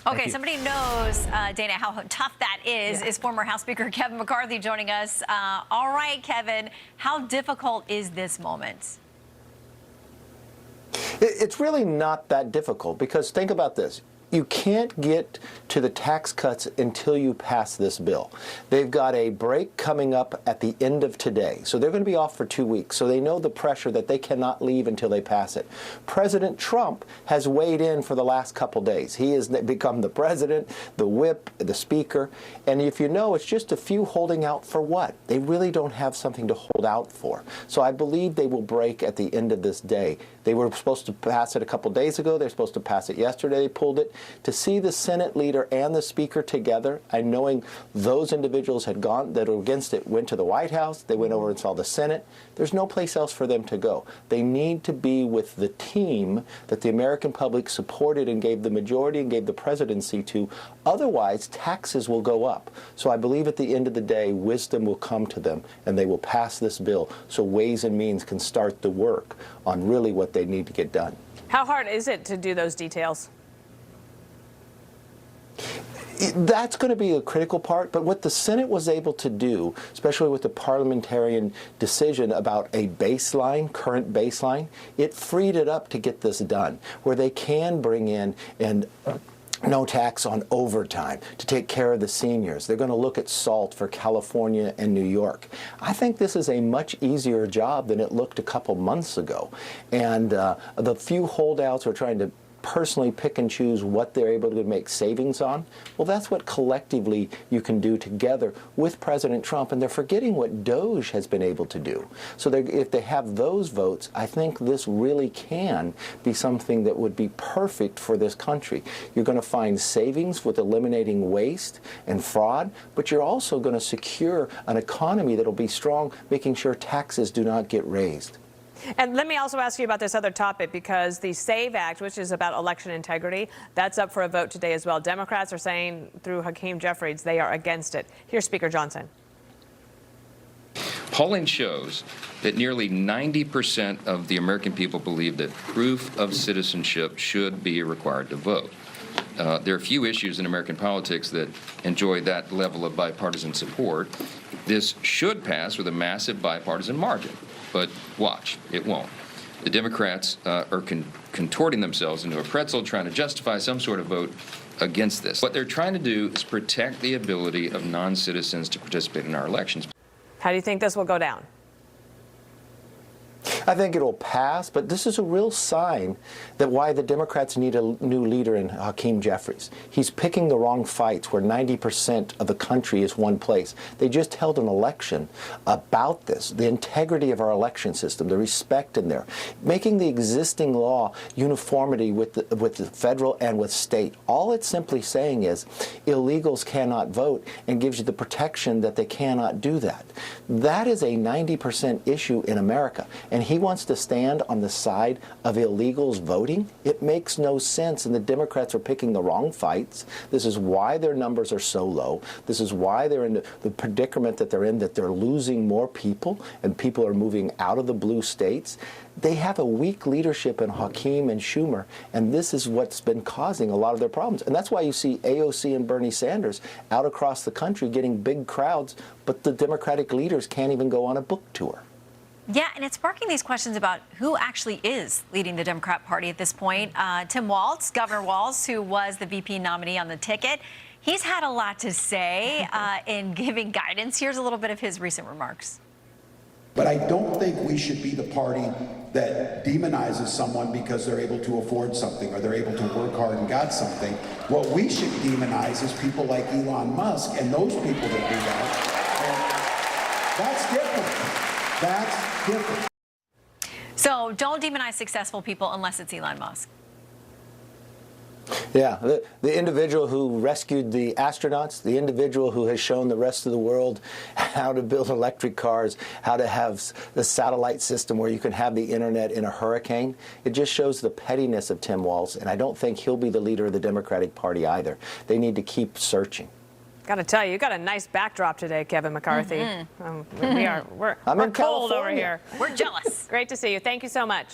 Okay, somebody knows, Dana, how tough that is. Yeah. Is former House Speaker Kevin McCarthy joining us. All right, Kevin, how difficult is this moment? It's really not that difficult, because think about this. You can't get to the tax cuts until you pass this bill. They've got a break coming up at the end of today, so they're going to be off for 2 weeks. So they know the pressure that they cannot leave until they pass it. President Trump has weighed in for the last couple days. He has become the president, the whip, the speaker, and if you know, it's just a few holding out for what? They really don't have something to hold out for. So I believe they will break at the end of this day. They were supposed to pass it a couple days ago. They're supposed to pass it yesterday. They pulled it. To see the Senate leader and the speaker together, and knowing those individuals had gone that were against it, went to the White House, they went over and saw the Senate, there's no place else for them to go. They need to be with the team that the American public supported and gave the majority and gave the presidency to. Otherwise, taxes will go up. So I believe at the end of the day, wisdom will come to them, and they will pass this bill so Ways and Means can start the work on really what they need to get done. How hard is it to do those details? That's going to be a critical part, but what the Senate was able to do, especially with the parliamentarian decision about a baseline, current baseline, it freed it up to get this done, where they can bring in and no tax on overtime to take care of the seniors. They're going to look at SALT for California and New York. I think this is a much easier job than it looked a couple months ago. And the few holdouts who are trying to personally pick and choose what they're able to make savings on, well, that's what collectively you can do together with President Trump, and they're forgetting what DOJ has been able to do. So if they have those votes, I think this really can be something that would be perfect for this country. You're going to find savings with eliminating waste and fraud, but you're also going to secure an economy that will be strong, making sure taxes do not get raised. And let me also ask you about this other topic, because the SAVE Act, which is about election integrity, that's up for a vote today as well. Democrats are saying through Hakeem Jeffries they are against it. Here's Speaker Johnson. Polling shows that nearly 90% of the American people believe that proof of citizenship should be required to vote. There are few issues in American politics that enjoy that level of bipartisan support. This should pass with a massive bipartisan margin. But watch, it won't. The Democrats are contorting themselves into a pretzel, trying to justify some sort of vote against this. What they're trying to do is protect the ability of non-citizens to participate in our elections. How do you think this will go down? I think it'll pass, but this is a real sign that why the Democrats need a new leader in Hakeem Jeffries. He's picking the wrong fights where 90% of the country is one place. They just held an election about this, the integrity of our election system, the respect in there, making the existing law uniformity with the federal and with state. All it's simply saying is illegals cannot vote, and gives you the protection that they cannot do that. That is a 90% issue in America. And he wants to stand on the side of illegals voting? It makes no sense, and the Democrats are picking the wrong fights. This is why their numbers are so low. This is why they're in the predicament that they're in, that they're losing more people, and people are moving out of the blue states. They have a weak leadership in Hakeem and Schumer, and this is what's been causing a lot of their problems. And that's why you see AOC and Bernie Sanders out across the country getting big crowds, but the Democratic leaders can't even go on a book tour. Yeah, and it's sparking these questions about who actually is leading the Democrat Party at this point. Tim Walz, Governor Walz, who was the VP nominee on the ticket, he's had a lot to say in giving guidance. Here's a little bit of his recent remarks. But I don't think we should be the party that demonizes someone because they're able to afford something or they're able to work hard and got something. What we should demonize is people like Elon Musk and those people that do that. And that's different. That's different. So don't demonize successful people unless it's Elon Musk. Yeah, the individual who rescued the astronauts, the individual who has shown the rest of the world how to build electric cars, how to have the satellite system where you can have the internet in a hurricane. It just shows the pettiness of Tim Walz, and I don't think he'll be the leader of the Democratic Party either. They need to keep searching. Got to tell you, you got a nice backdrop today, Kevin McCarthy. Mm-hmm. We're I'm in cold California. over here. We're jealous. Great to see you. Thank you so much.